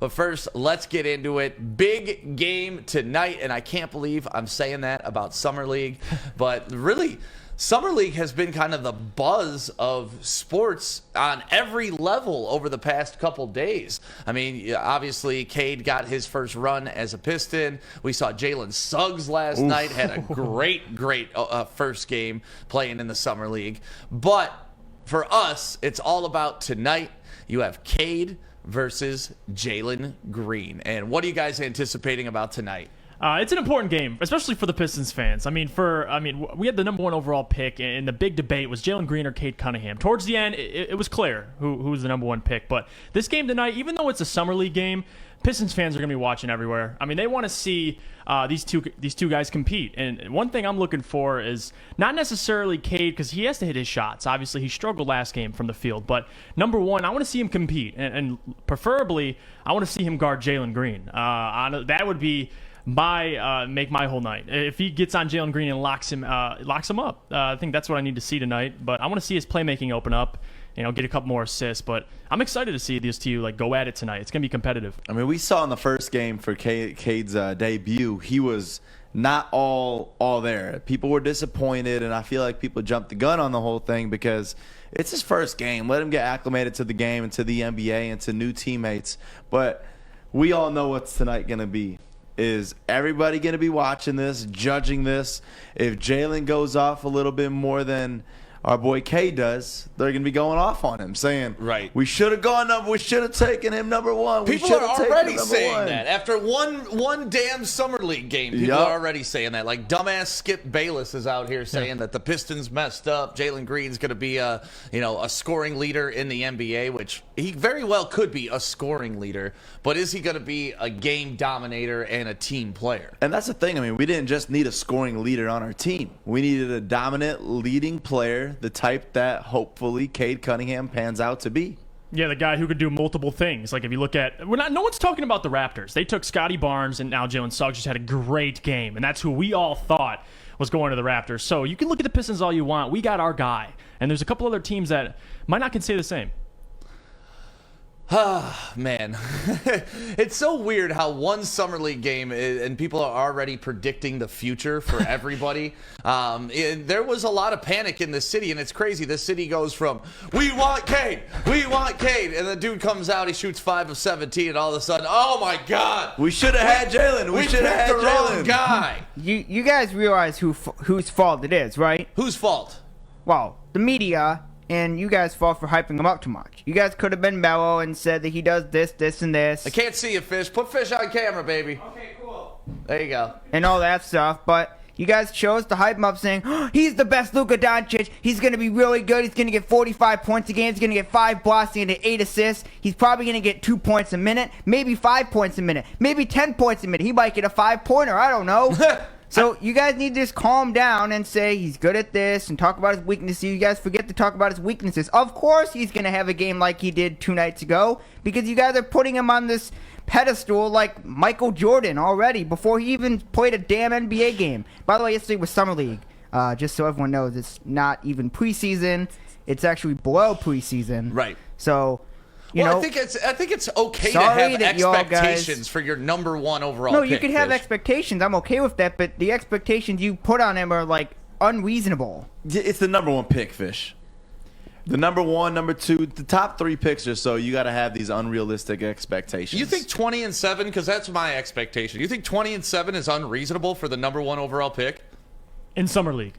But first, let's get into it. Big game tonight, and I can't believe I'm saying that about Summer League. But really, Summer League has been kind of the buzz of sports on every level over the past couple days. I mean, obviously, Cade got his first run as a Piston. We saw Jalen Suggs last night, had a great first game playing in the Summer League. But for us, it's all about tonight. You have Cade versus Jalen Green. And what are you guys anticipating about tonight? It's an important game, especially for the Pistons fans. We had the number one overall pick, and the big debate was Jalen Green or Cade Cunningham. Towards the end, it was clear who was the number one pick. But this game tonight, even though it's a Summer League game, Pistons fans are going to be watching everywhere. I mean, they want to see these two guys compete. And one thing I'm looking for is not necessarily Cade, because he has to hit his shots. Obviously, he struggled last game from the field. But number one, I want to see him compete. And preferably, I want to see him guard Jalen Green. That would be make my whole night. If he gets on Jalen Green and locks him up, I think that's what I need to see tonight. But I want to see his playmaking open up, get a couple more assists. But I'm excited to see these two go at it tonight. It's going to be competitive. I mean, we saw in the first game for Cade's debut, he was not all there. People were disappointed, and I feel like people jumped the gun on the whole thing because it's his first game. Let him get acclimated to the game and to the NBA and to new teammates. But we all know what's tonight going to be. Is everybody going to be watching this, judging this? If Jalen goes off a little bit more than our boy Cade does, they're going to be going off on him, saying, right, we should have gone up, we should have taken him number one. People are already saying that. After one damn Summer League game, people are already saying that. Like dumbass Skip Bayless is out here saying that the Pistons messed up. Jalen Green's going to be a scoring leader in the NBA, which he very well could be a scoring leader, but is he going to be a game dominator and a team player? And that's the thing. I mean, we didn't just need a scoring leader on our team. We needed a dominant leading player, the type that hopefully Cade Cunningham pans out to be. Yeah, the guy who could do multiple things. Like if you look at, no one's talking about the Raptors. They took Scotty Barnes, and now Jalen Suggs just had a great game, and that's who we all thought was going to the Raptors. So you can look at the Pistons all you want. We got our guy, and there's a couple other teams that might not can say the same. Man, it's so weird how one Summer League game and people are already predicting the future for everybody. There was a lot of panic in the city, and it's crazy. This city goes from, we want Cade, and the dude comes out, he shoots 5 of 17, and all of a sudden, oh my God. We should have had Jalen. We should have had the wrong guy. You guys realize whose fault it is, right? Whose fault? Well, the media. And you guys fall for hyping him up too much. You guys could have been mellow and said that he does this, this, and this. I can't see you, Fish. Put Fish on camera, baby. Okay, cool. There you go. And all that stuff, but you guys chose to hype him up saying, he's the best Luka Doncic. He's going to be really good. He's going to get 45 points a game. He's going to get 5 blocks. He's going to get 8 assists. He's probably going to get 2 points a minute, maybe 5 points a minute, maybe 10 points a minute. He might get a 5-pointer. I don't know. So you guys need to just calm down and say he's good at this and talk about his weaknesses. You guys forget to talk about his weaknesses. Of course he's going to have a game like he did 2 nights ago because you guys are putting him on this pedestal like Michael Jordan already before he even played a damn NBA game. By the way, yesterday was Summer League. Just so everyone knows, it's not even preseason. It's actually below preseason. Right. So... I think it's okay to have expectations for your number one overall pick. No, you can have expectations. I'm okay with that, but the expectations you put on him are unreasonable. It's the number one pick, Fish. The number one, number two, the top 3 picks or so, you got to have these unrealistic expectations. You think 20-7, because that's my expectation. You think 20-7 is unreasonable for the number one overall pick in Summer League?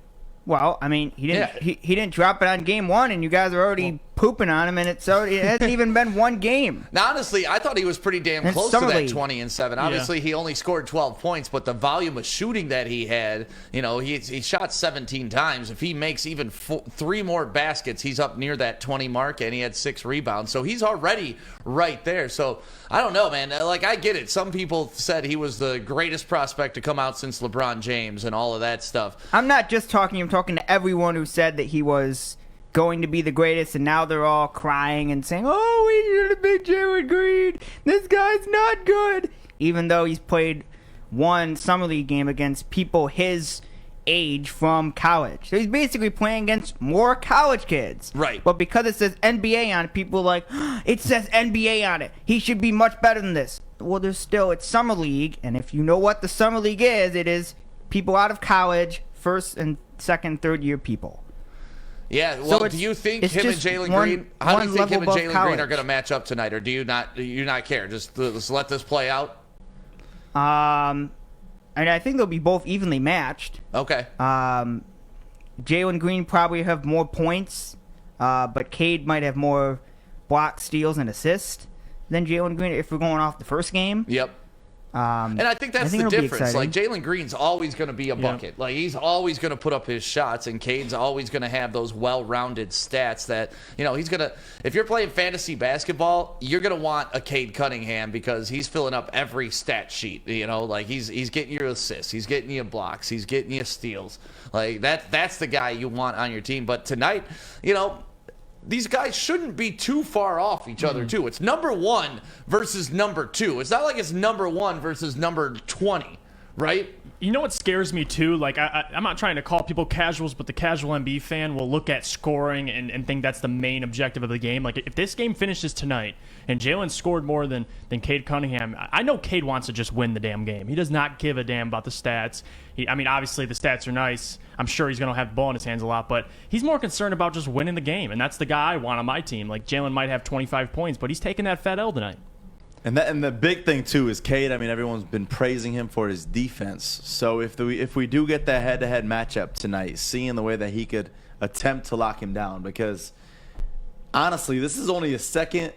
Well, I mean, he didn't drop it on game 1, and you guys are already pooping on him, and it hasn't even been one game. Now, honestly, I thought he was pretty damn close to that 20-7. Obviously, he only scored 12 points, but the volume of shooting that he had, he shot 17 times. If he makes even 3 more baskets, he's up near that 20 mark, and he had 6 rebounds. So he's already right there. So I don't know, man. I get it. Some people said he was the greatest prospect to come out since LeBron James and all of that stuff. I'm not just talking. I'm talking to everyone who said that he was going to be the greatest, and now they're all crying and saying, oh, we should have been Jalen Green. This guy's not good. Even though he's played one Summer League game against people his age from college. So he's basically playing against more college kids. Right. But because it says NBA on it, people are like, it says NBA on it. He should be much better than this. Well, it's Summer League, and if you know what the Summer League is, it is people out of college, first and second, third year people. Yeah, well, So do you think it's him and just Jalen one- Green? How do you one think him and level Jalen above Green are college. going to match up tonight, or do you not care? Just let this play out. And I think they'll be both evenly matched. Okay. Jalen Green probably have more points, but Cade might have more blocks, steals, and assists than Jalen Green if we're going off the first game. Yep. And I think that's the it'll be difference. Like, exciting. Jalen Green's always going to be a bucket. Like, he's always going to put up his shots, and Cade's always going to have those well-rounded stats that, he's going to – if you're playing fantasy basketball, you're going to want a Cade Cunningham because he's filling up every stat sheet, Like, he's getting you assists. He's getting you blocks. He's getting you steals. Like, that's the guy you want on your team. But tonight, these guys shouldn't be too far off each other, too. It's number 1 versus number 2. It's not like it's number 1 versus number 20, right? You know what scares me too? Like, I'm not trying to call people casuals, but the casual NBA fan will look at scoring and think that's the main objective of the game. Like, if this game finishes tonight and Jalen scored more than Cade Cunningham, I know Cade wants to just win the damn game. He does not give a damn about the stats. Obviously the stats are nice. I'm sure he's going to have the ball in his hands a lot, but he's more concerned about just winning the game, and that's the guy I want on my team. Like, Jalen might have 25 points, but he's taking that fat L tonight. And the big thing too is Cade. Everyone's been praising him for his defense. So if we do get that head-to-head matchup tonight, seeing the way that he could attempt to lock him down, because honestly, this is only a second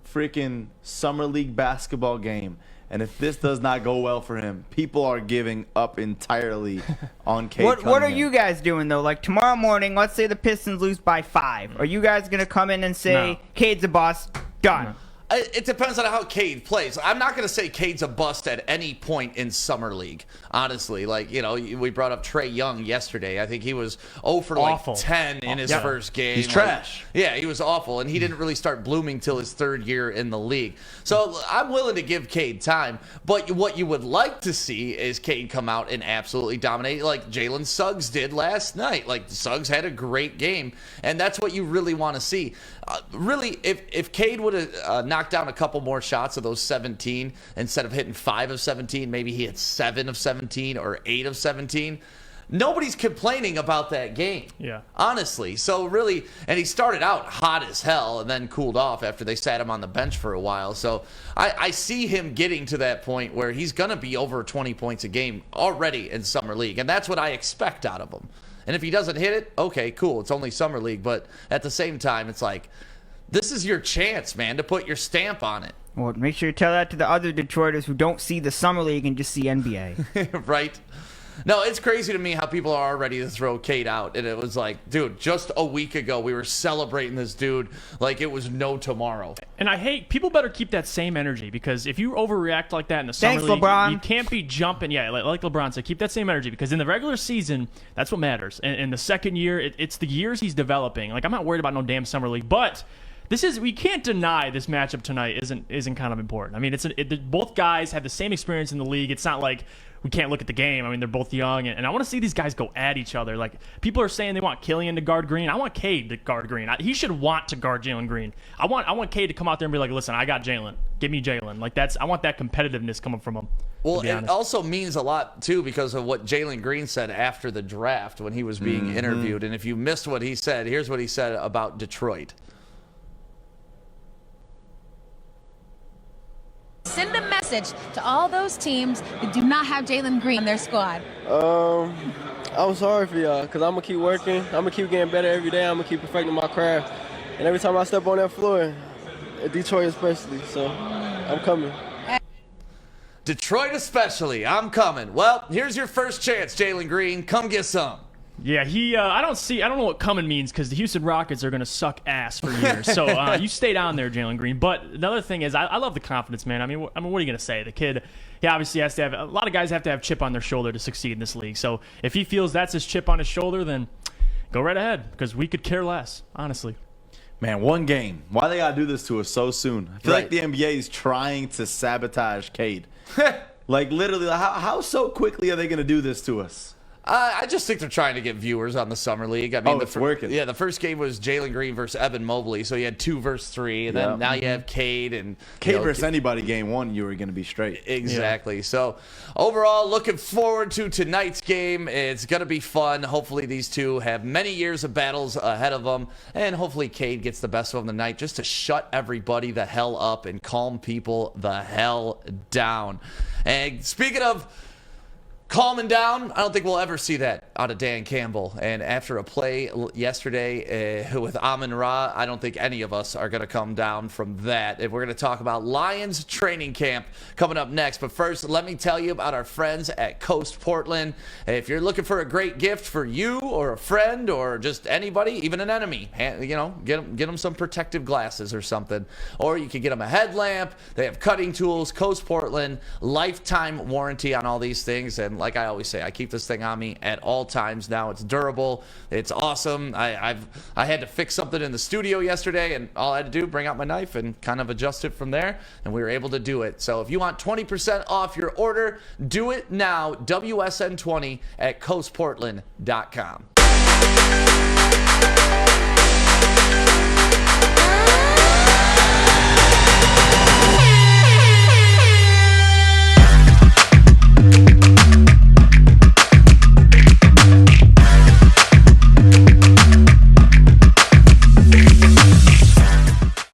freaking summer league basketball game, and if this does not go well for him, people are giving up entirely on Cade. What are Cunningham. you guys doing, though? Like, tomorrow morning, let's say the Pistons lose by 5. Are you guys going to come in and say, No. Cade's a boss? Done. No. It depends on how Cade plays. I'm not going to say Cade's a bust at any point in Summer League, honestly. Like, we brought up Trae Young yesterday. I think he was 0 for Awful. 10 in his first game. He's trash. Yeah, he was awful, and he didn't really start blooming till his 3rd year in the league. So I'm willing to give Cade time, but what you would like to see is Cade come out and absolutely dominate like Jalen Suggs did last night. Like, Suggs had a great game, and that's what you really want to see. Really, if Cade would have knocked down a couple more shots of those 17 instead of hitting 5 of 17, maybe he hit 7 of 17 or 8 of 17. Nobody's complaining about that game. Yeah. Honestly. So really, and he started out hot as hell and then cooled off after they sat him on the bench for a while. So I see him getting to that point where he's going to be over 20 points a game already in Summer League. And that's what I expect out of him. And if he doesn't hit it, okay, cool. It's only Summer League. But at the same time, it's like, this is your chance, man, to put your stamp on it. Well, make sure you tell that to the other Detroiters who don't see the Summer League and just see NBA. Right? No, it's crazy to me how people are ready to throw Cade out. And it was like, dude, just a week ago, we were celebrating this dude like it was no tomorrow. And I hate people better keep that same energy, because if you overreact like that in the summer Thanks, league, LeBron. you can't be jumping. Yeah, like LeBron said, keep that same energy, because in the regular season, that's what matters. And in the second year, it's the years he's developing. Like, I'm not worried about no damn summer league, but we can't deny this matchup tonight isn't kind of important. Both guys have the same experience in the league. It's not like we can't look at the game. They're both young, and I want to see these guys go at each other. Like, people are saying they want Killian to guard Green. I want Cade to guard Green. He should want to guard Jalen Green. I want Cade to come out there and be like, listen, I got Jalen. Give me Jalen. Like, I want that competitiveness coming from him. Well, it also means a lot, too, because of what Jalen Green said after the draft when he was being interviewed. And if you missed what he said, here's what he said about Detroit. Send a message to all those teams that do not have Jalen Green in their squad. I'm sorry for y'all, because I'm going to keep working. I'm going to keep getting better every day. I'm going to keep perfecting my craft. And every time I step on that floor, Detroit especially, so I'm coming. Detroit especially, I'm coming. Well, here's your first chance, Jalen Green. Come get some. Yeah, I don't know what coming means, because the Houston Rockets are going to suck ass for years. So you stay down there, Jalen Green. But another thing is, I love the confidence, man. What are you going to say? The kid, he obviously has to have, a lot of guys have to have chip on their shoulder to succeed in this league. So if he feels that's his chip on his shoulder, then go right ahead, because we could care less, honestly. Man, one game. Why they gotta do this to us so soon? I feel like the NBA is trying to sabotage Cade. Like, literally, how so quickly are they gonna do this to us? I just think they're trying to get viewers on the summer league. I mean, It's working. Yeah, the first game was Jalen Green versus Evan Mobley, so you had 2 versus 3, and then now you have Cade and Cade versus anybody game 1, you were going to be straight. Exactly. So overall, looking forward to tonight's game. It's going to be fun. Hopefully, these two have many years of battles ahead of them, and hopefully, Cade gets the best of them tonight, just to shut everybody the hell up and calm people the hell down. And speaking of calming down, I don't think we'll ever see that out of Dan Campbell. And after a play yesterday with Amon-Ra, I don't think any of us are going to come down from that. And we're going to talk about Lions training camp coming up next. But first, let me tell you about our friends at Coast Portland. If you're looking for a great gift for you or a friend or just anybody, even an enemy, get them some protective glasses or something. Or you can get them a headlamp. They have cutting tools. Coast Portland, lifetime warranty on all these things. And like I always say, I keep this thing on me at all times now. It's durable. It's awesome. I had to fix something in the studio yesterday, and all I had to do, bring out my knife and kind of adjust it from there, and we were able to do it. So if you want 20% off your order, do it now. WSN20 at coastportland.com.